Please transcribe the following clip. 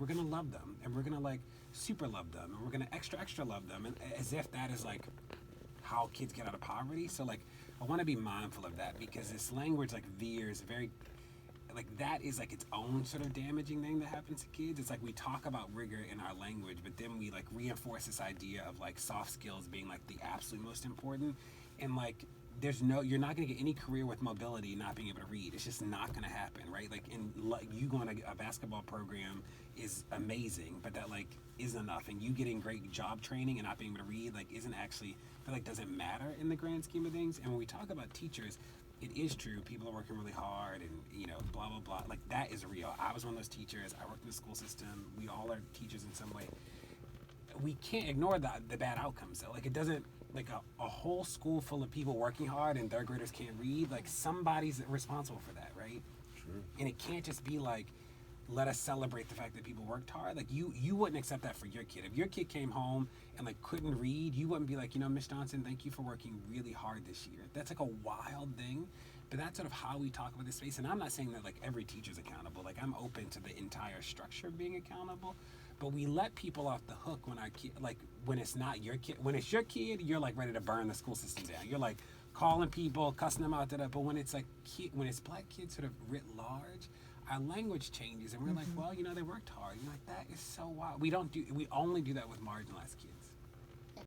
we're gonna love them, and we're gonna like super love them, and we're gonna extra love them, and as if that is like how kids get out of poverty. So like I want to be mindful of that, because this language like veers very, like that is like its own sort of damaging thing that happens to kids. It's like we talk about rigor in our language, but then we like reinforce this idea of like soft skills being like the absolute most important. And like you're not going to get any career with mobility not being able to read. It's just not going to happen, right? Like you going to a basketball program is amazing, but that like isn't enough. And you getting great job training and not being able to read like isn't actually, I feel like doesn't matter in the grand scheme of things. And when we talk about teachers, it is true. People are working really hard, and blah blah blah. Like that is real. I was one of those teachers. I worked in the school system. We all are teachers in some way. We can't ignore the bad outcomes though. Like it doesn't, like a whole school full of people working hard and third graders can't read. Like somebody's responsible for that, right? Sure. And it can't just be like, let us celebrate the fact that people worked hard. Like you wouldn't accept that for your kid. If your kid came home and like couldn't read, you wouldn't be like, Miss Johnson, thank you for working really hard this year. That's like a wild thing. But that's sort of how we talk about this space. And I'm not saying that like every teacher's accountable. Like I'm open to the entire structure of being accountable. But we let people off the hook when our kid, like when it's not your kid. When it's your kid, you're like ready to burn the school system down. You're like calling people, cussing them out. But when it's like when it's black kids sort of writ large, our language changes, and we're like, well, they worked hard. You're like, that is so wild. We only do that with marginalized kids.